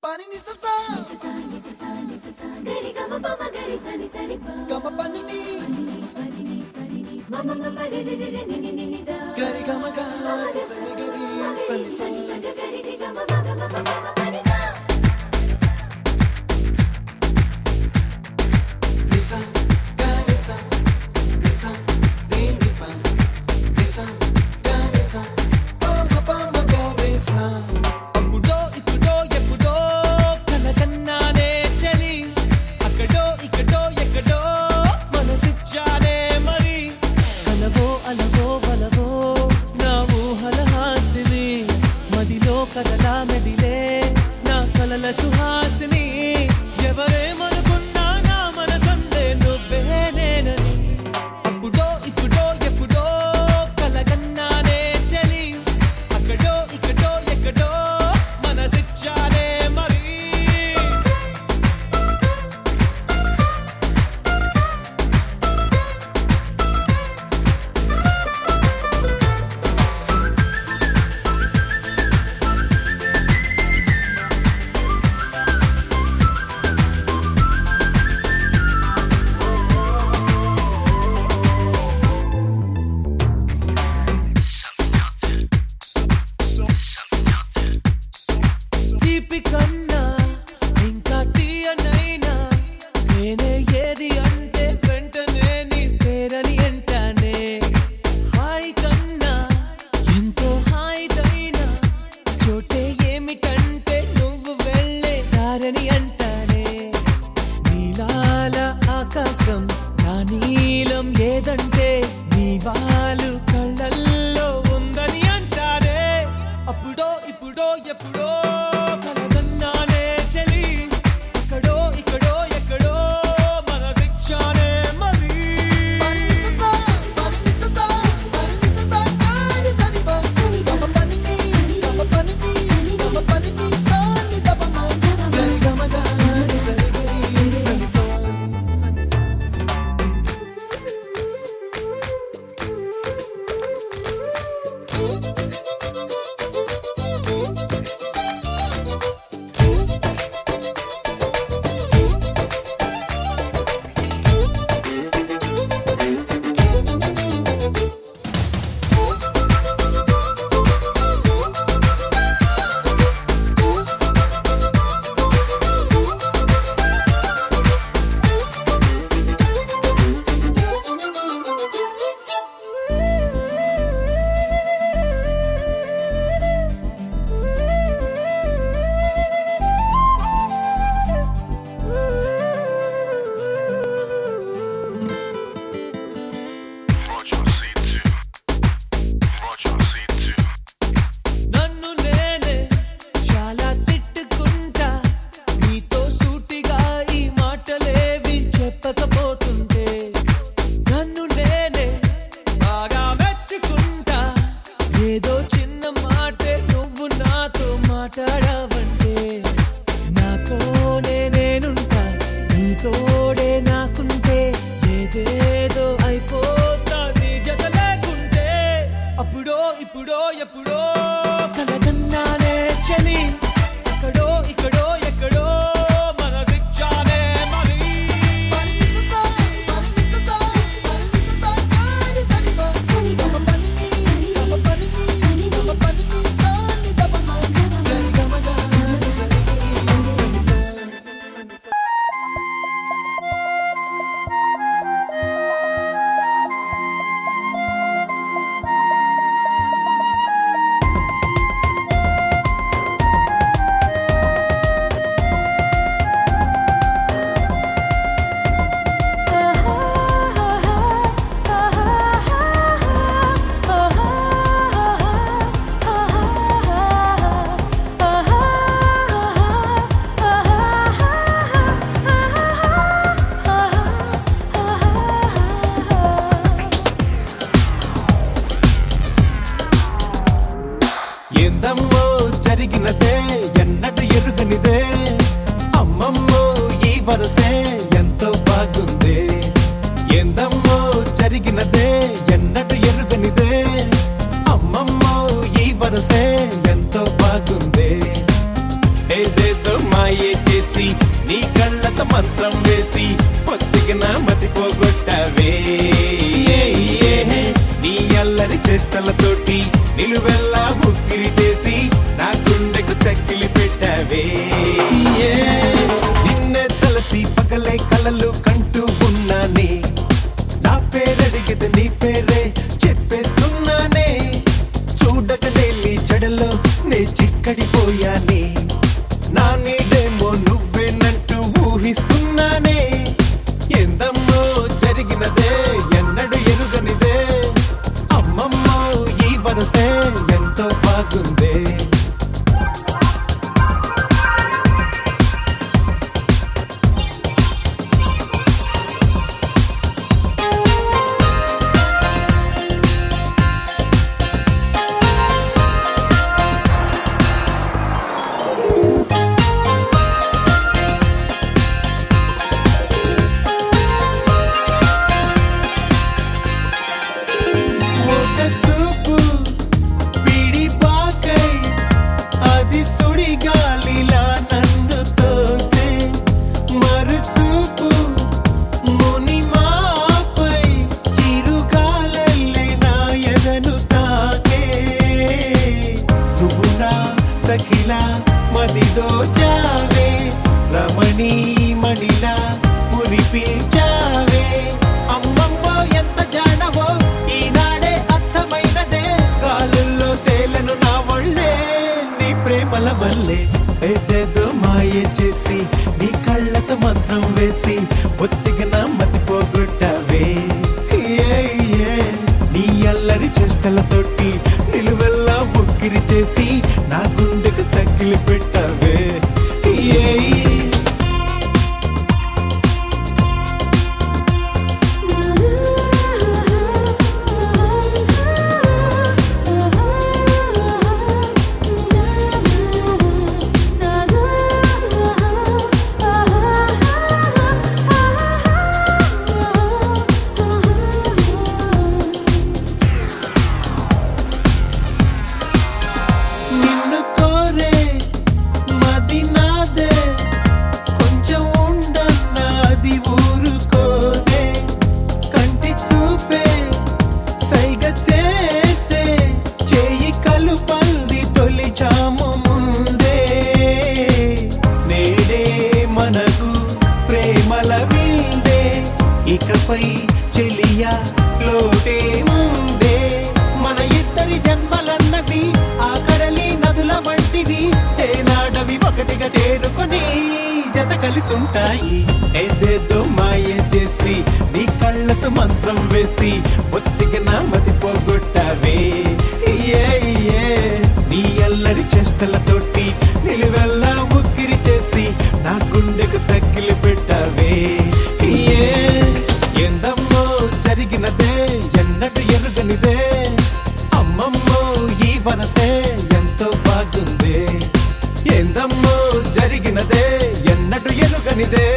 Pani ni sa gari gama pa ma gari sa ni pa gama pani ni mama mama re re re ni ni ni da gari gama ga sa ni gari sa ni sa gari gama ma gama pa ma pani sa nisa gari sa nisa ni ni pa nisa gari sa pa ma gari sa కదలా మెదిలే నా కలల సుహాసిని ఎవరేమనుకున్నా నా మనసందే నువ్వే నేనని అప్పుడో ఇప్పుడో ఎప్పుడో కలగన్నానే చలి అక్కడో ఇక్కడో ఎక్కడో మనసిచ్చానే మరి నీలం ఏదంటే నీ వాళ్ళు కళ్ళల్లో ఉందని అంటారే అప్పుడో ఇప్పుడో ఎప్పుడో కలగన్నానే చలి అక్కడో ఇక్కడో ఎక్కడో మనసిచ్చానే మరి మాట్లాడవంటే నాతోనే నేనుంటా నీతోడే నాకుంటే ఏదేదో అయిపోతా నీ జత లేకుంటే అప్పుడో ఇప్పుడో ఎప్పుడో కలగన్నానే చలి అక్కడో ఇక్కడో ఎక్కడో మనసిచ్చానే మరి ఏందమ్మో జరిగినదే ఎన్నటి ఎరుగనిదే అమ్మమ్మో ఈ వరసే ఎంతో బాగుంది ఏందమ్మో జరిగినదే ఎన్నటి ఎరుగనిదే అమ్మమ్మో ఈ వరసే ఎంతో బాగుంది ఏదేదో మాయే చేసి నీ కళ్ళత మంత్రం వేసి పొత్తికి నా మతి పోగొట్టావే నీ అల్లరి చేష్టలతోటి నిలువెల్లా ముక్కిరి చేసి నా గుండెకు చక్కిలి పెట్టావే నిన్నే తలచి పగలే కలలు కంటూ ఉన్నానే నా పేరడిగితే నీ పేరే చెప్పేస్తున్నానే చూడకనే నీ జడలో నే చిక్కడిపోయానే నా నీడేమో నువ్వేనంటూ ఊహిస్తున్నానే ఎందమ్మో జరిగినదే ఎన్నడు ఎరుగనిదే అమ్మమ్మో ఈ వరసే ఎంతో బాగుందే సఖిలా మదిదో జావే రమణీ మణిలా పురిపించావే అమ్మమ్మో ఎంత జానవో ఈనాడే అర్థమైనదే కాలుల్లో తేలను నా ఒళ్ళే నీ ప్రేమల వల్లే ఏదేదో మాయే చేసి నీ కళ్ళతో మంత్రం వేసి ఒత్తిగా నా మతి పోగొట్టావే నీ అల్లరి చేష్టలతోటి నిలువెల్లా ఉక్కిరి చేసి నా గుండెకు చక్కిలి పెట్టావే ఇకపై చెలియా లోటే ముందే మన ఇద్దరి జన్మలన్నవి ఆ కడలి నదుల వంటివి ఏనాడవి ఒకటిగా చేరుకొని జత కలిసి ఉంటాయి ఏదేదో మాయ చేసి నీ కళ్ళతో మంత్రం వేసి ఒత్తిగా నా మతి పోగొట్టావే నీ అల్లరి చేష్టలతోటి నిలువెల్లా ఉక్కిరి చేసి నా గుండెకు చక్కిలి పెట్టావే ఎందమ్మో జరిగినదే ఎన్నడు ఎరుగనిదే అమ్మమ్మో ఈ వరసే ఎంతో బాగుందే ఎందమ్మో జరిగినదే ఎన్నడు ఎరుగనిదే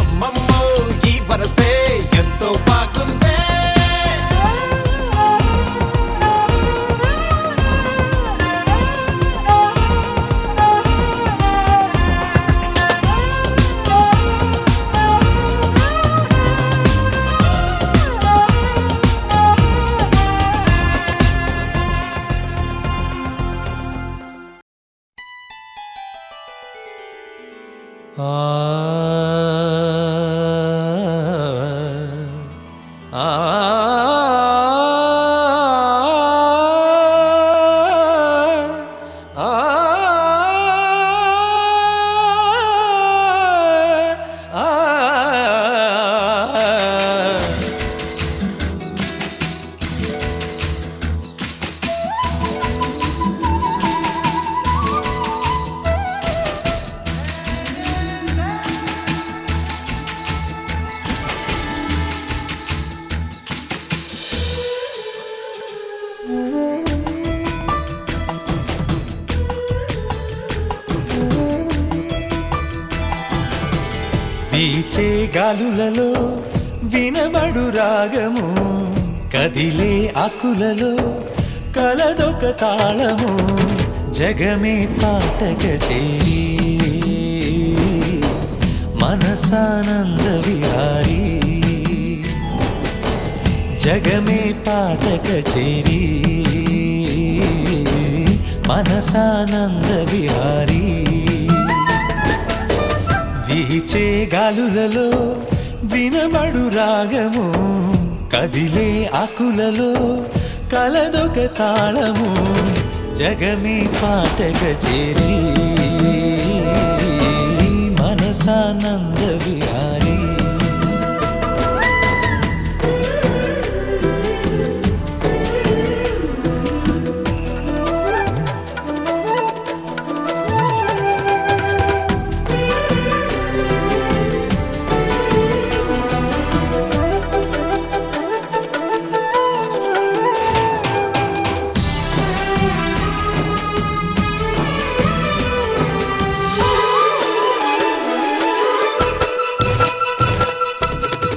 అమ్మమ్మో ఈ వరసే ఎంతో బాగుందే వీచే గాలులలో వినబడు రాగము కదిలే ఆకులలో కలదొక తాళము జగమే పాటక చేరి మనసానంద విహారీ జగమే పాట కచేరీ మనసానంద విహారీ వీచే గాలులలో వినబడు రాగము కదిలే ఆకులలో కలదొక తాళము జగమే పాట కచేరీ మనసానంద విహారీ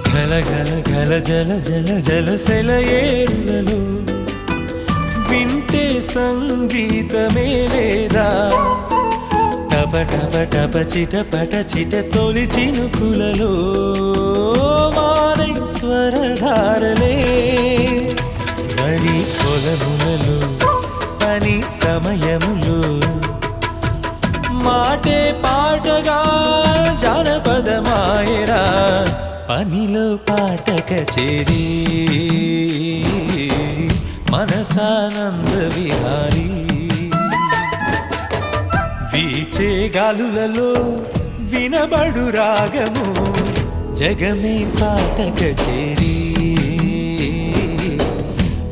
గల గల గల జల జల జల సెలయేరులలో వింటే సంగీతమే లేదా టప టప టప చిట పట చిట తొలి చినుకులలో మానై స్వరధారలే వరి పొలములలో పని సమయములు మాటే పాటగా జానపదమాయరా పనిలో పాట కచేరీ మనసానంద విహారీ వీచే గాలులలో వినబడు రాగము జగమే పాట కచేరీ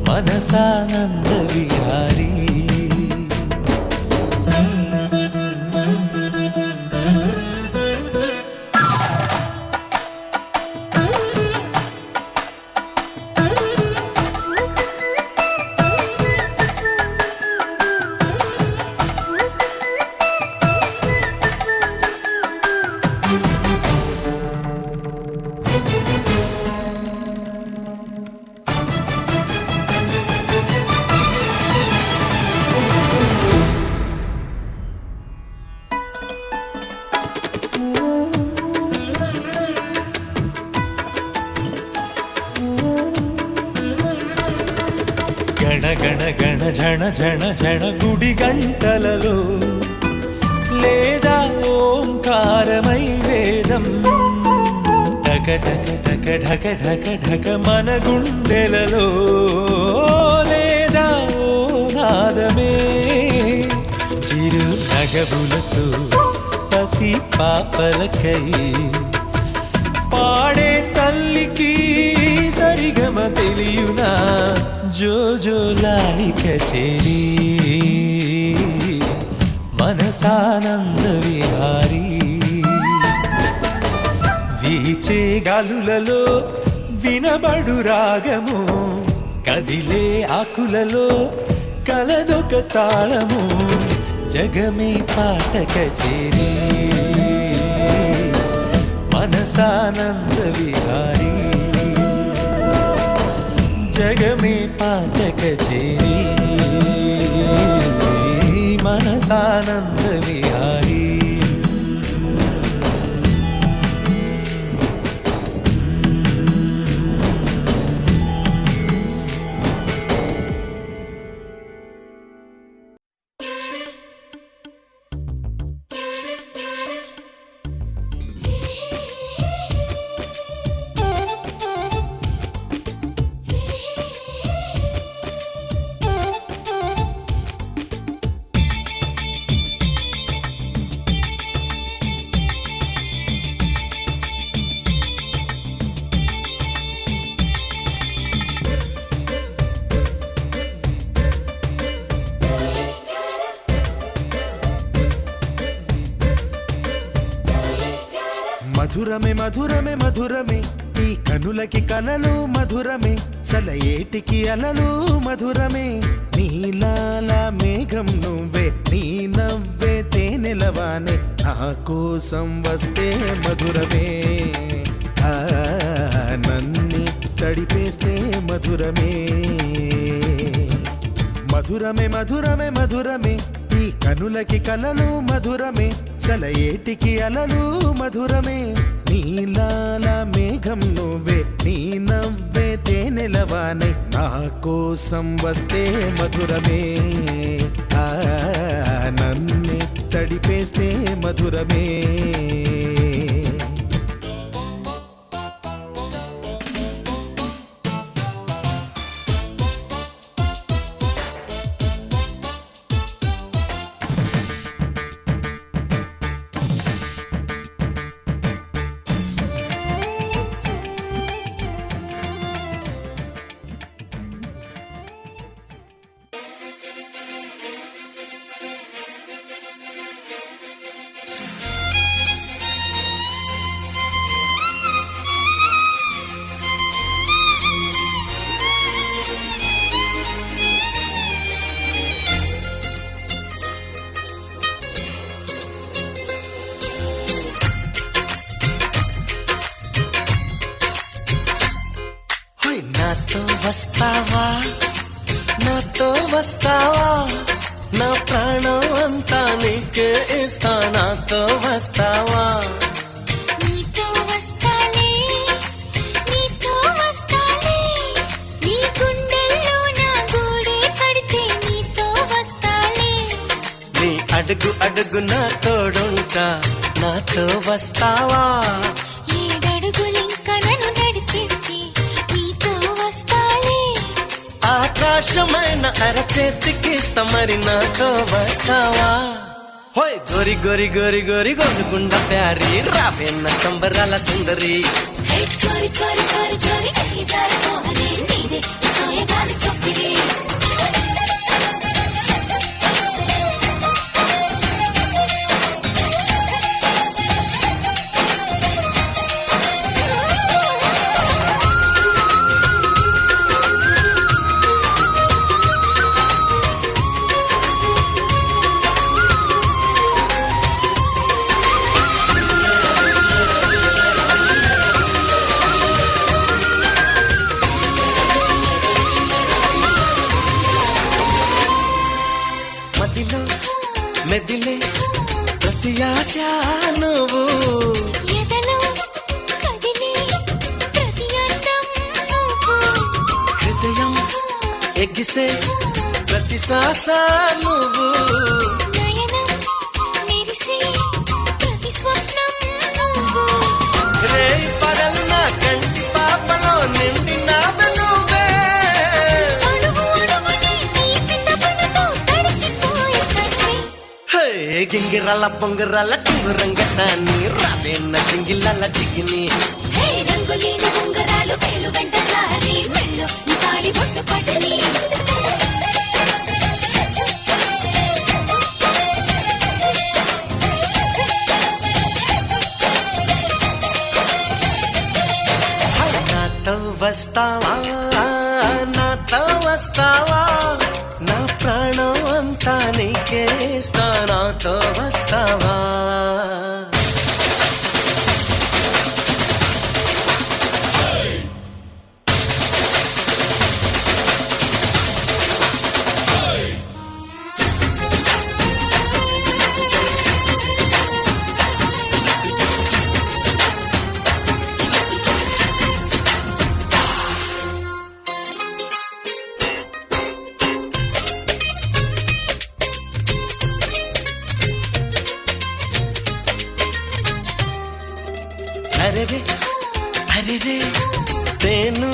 మనసానంద విహారీ గణ గణ గణ ఝణ ఝణ ఝణ గుడి గంటలలో లేదా ఓంకారమై వేదం ఢక ఢక ఢక ఢక ఢక ఢక మన గుండెలలో లేదా ఓ నాదమే చిరు నగబులతో పసి పాపలకై పాడే తల్లికి సరిగమ తెలియునా జో జో లాలి కచేరీ మనసానంద విహారీ వీచే గాలులలో వినబడు రాగము కదిలే ఆకులలో కలదొక తాళము జగమే పాట కచేరీ మనసానంద విహారీ జగమే పాట కచేరీ మనసానంద విహారీ మధురమే మధురమే మధురమే ఈ కనులకి కలలు మధురమే సలయేటికి అలలు మధురమే నీలాల మేఘం నువ్వే నీ నవ్వే తేనెలవానే నా కోసం వస్తే మధురమే నన్ని తడిపేస్తే మధురమే మధురమే మధురమే మధురమే ఈ కనులకి కలలు మధురమే సలయేటికి అలలు మధురమే నీలాల మేఘం నువ్వే, నీ నవ్వే తేనెలవానై నా కోసం వస్తే మధురమే. ఆ నన్నే తడిపేస్తే మధురమే. నాతో వస్తావా, నాతో వస్తావా, నా ప్రాణం అంతా నీకే ఇస్తా. నాతో వస్తావా, నీతో వస్తాలే, నీతో వస్తాలే, నీ గుండెల్లో నా గూడే కడితే నీతో వస్తాలే. నీ అడుగు అడుగు నా తోడుంటా. నాతో వస్తావా, ఏడడుగులింక నన్ను నడిపిస్తే నీతో వస్తాలే. ఆకాశమైన అరచేతికిస్తా. మరి నాతో వస్తావా? హోయ్ గోరి గోరి గోరి గోరి గోలుగుండ ప్యారి, రావేన్న సంబరాల సుందరి. హే చోరి చోరి చోరి చోరి చెయ్యి జారిపోవనే నీదే సోయగాలి చొప్పిరే. మదిలో మెదిలే ప్రతి ఆశ నువ్వు, ఎదలో కదిలే ప్రతి అందం నువ్వు, హృదయం ఎగిసే ప్రతి శ్వాస నువ్వు. నయనం మెరిసే ప్రతి స్వప్నం నువ్వు. రే పగన్న కంటి పాపలో నిండిన నువ్వే. అడుగు అడుగుని తీపి తపనతో తడిసిపోయే కన్నే. హే గింగిరాల పొంగరాల టింగురంగ సాని, రావేన్న జింగిలాల జిగిని. హే రంగులేని ఉంగరాలు వేలు వెంట జారి, మెళ్ళో నీ తాళి బొట్టు పడని. నాతో వస్తావా, నాతో వస్తావా, నా ప్రాణం అంతా నీకే ఇస్తా. నాతో వస్తావా, అరెరే అరెరే తేను